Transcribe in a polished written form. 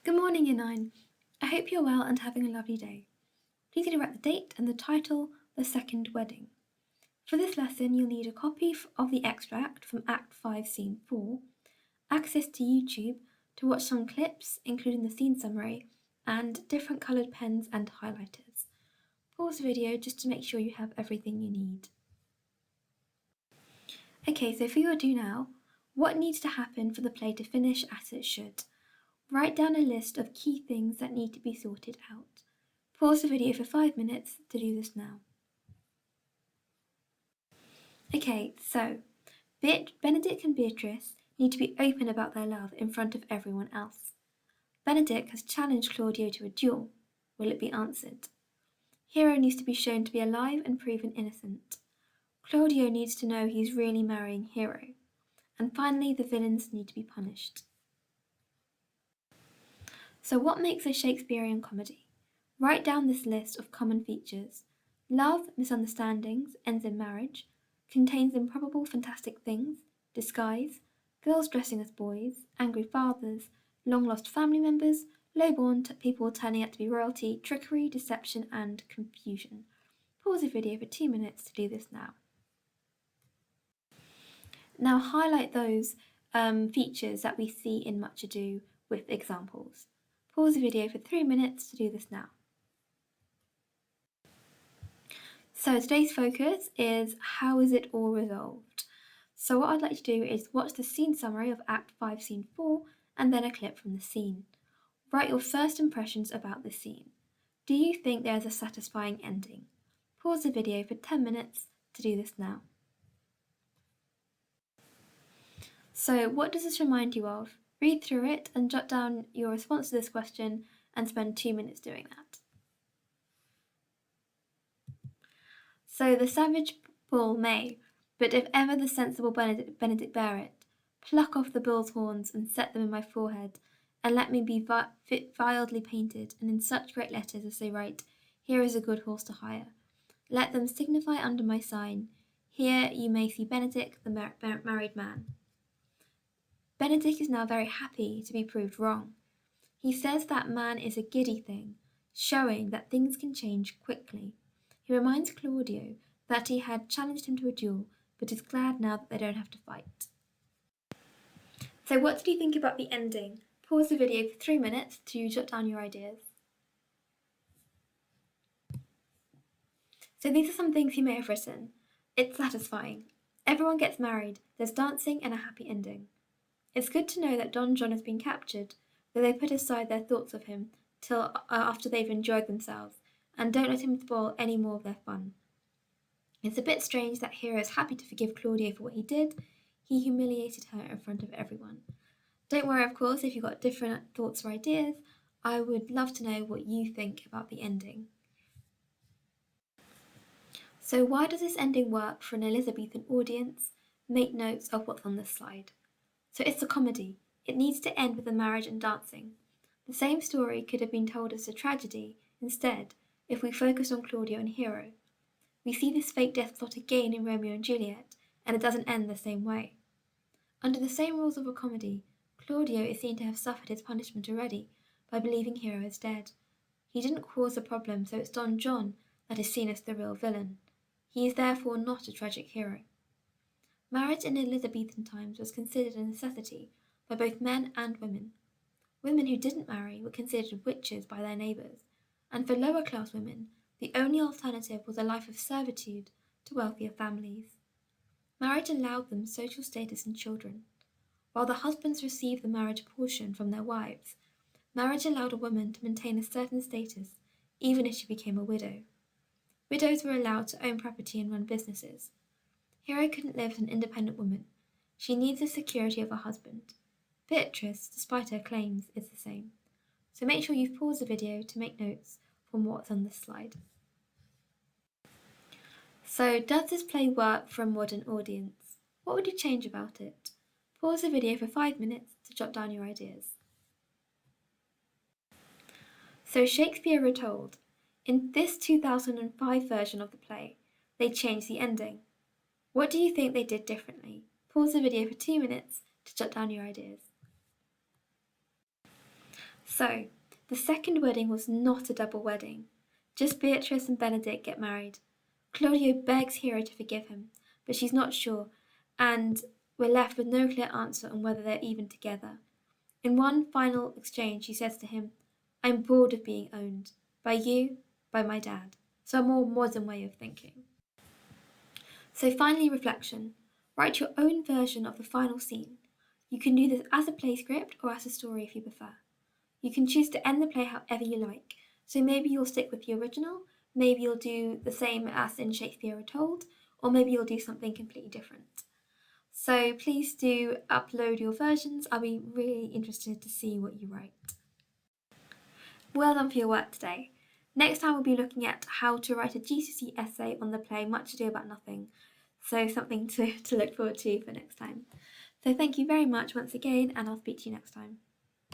Good morning, Year 9. I hope you're well and having a lovely day. Please write the date and the title, The Second Wedding. For this lesson, you'll need a copy of the extract from Act 5, Scene 4, access to YouTube to watch some clips, including the scene summary, and different coloured pens and highlighters. Pause the video just to make sure you have everything you need. Okay, so for your do now, what needs to happen for the play to finish as it should? Write down a list of key things that need to be sorted out. Pause the video for 5 minutes to do this now. Okay, so Benedict and Beatrice need to be open about their love in front of everyone else. Benedict has challenged Claudio to a duel. Will it be answered? Hero needs to be shown to be alive and proven innocent. Claudio needs to know he's really marrying Hero. And finally, the villains need to be punished. So what makes a Shakespearean comedy? Write down this list of common features. Love, misunderstandings, ends in marriage, contains improbable fantastic things, disguise, girls dressing as boys, angry fathers, long-lost family members, low-born people turning out to be royalty, trickery, deception, and confusion. Pause the video for 2 minutes to do this now. Now highlight those features that we see in Much Ado with examples. Pause the video for 3 minutes to do this now. So today's focus is how is it all resolved? So what I'd like to do is watch the scene summary of Act 5, Scene 4, and then a clip from the scene. Write your first impressions about the scene. Do you think there is a satisfying ending? Pause the video for 10 minutes to do this now. So what does this remind you of? Read through it and jot down your response to this question and spend 2 minutes doing that. So the savage bull may, but if ever the sensible Benedict bear it, pluck off the bull's horns and set them in my forehead, and let me be vilely painted, and in such great letters as they write, here is a good horse to hire. Let them signify under my sign, here you may see Benedict the married man. Benedict is now very happy to be proved wrong. He says that man is a giddy thing, showing that things can change quickly. He reminds Claudio that he had challenged him to a duel, but is glad now that they don't have to fight. So what did you think about the ending? Pause the video for 3 minutes to jot down your ideas. So these are some things you may have written. It's satisfying. Everyone gets married, there's dancing and a happy ending. It's good to know that Don John has been captured, though they put aside their thoughts of him till after they've enjoyed themselves, and don't let him spoil any more of their fun. It's a bit strange that Hero is happy to forgive Claudio for what he did. He humiliated her in front of everyone. Don't worry, of course, if you've got different thoughts or ideas. I would love to know what you think about the ending. So why does this ending work for an Elizabethan audience? Make notes of what's on this slide. So it's a comedy. It needs to end with a marriage and dancing. The same story could have been told as a tragedy instead if we focused on Claudio and Hero. We see this fake death plot again in Romeo and Juliet, and it doesn't end the same way. Under the same rules of a comedy, Claudio is seen to have suffered his punishment already by believing Hero is dead. He didn't cause the problem, so it's Don John that is seen as the real villain. He is therefore not a tragic hero. Marriage in Elizabethan times was considered a necessity by both men and women. Women who didn't marry were considered witches by their neighbours, and for lower class women, the only alternative was a life of servitude to wealthier families. Marriage allowed them social status and children. While the husbands received the marriage portion from their wives, marriage allowed a woman to maintain a certain status even if she became a widow. Widows were allowed to own property and run businesses. Hero couldn't live as an independent woman. She needs the security of her husband. Beatrice, despite her claims, is the same. So make sure you've paused the video to make notes from what's on this slide. So does this play work for a modern audience? What would you change about it? Pause the video for 5 minutes to jot down your ideas. So Shakespeare Retold. In this 2005 version of the play, they changed the ending. What do you think they did differently? Pause the video for 2 minutes to jot down your ideas. So, the second wedding was not a double wedding. Just Beatrice and Benedict get married. Claudio begs Hero to forgive him, but she's not sure, and we're left with no clear answer on whether they're even together. In one final exchange, she says to him, I'm bored of being owned. By you, by my dad. So a more modern way of thinking. So finally, reflection. Write your own version of the final scene. You can do this as a play script or as a story if you prefer. You can choose to end the play however you like. So maybe you'll stick with the original, maybe you'll do the same as in Shakespeare Retold, or maybe you'll do something completely different. So please do upload your versions. I'll be really interested to see what you write. Well done for your work today. Next time we'll be looking at how to write a GCSE essay on the play Much Ado About Nothing. So something to look forward to for next time. So thank you very much once again, and I'll speak to you next time.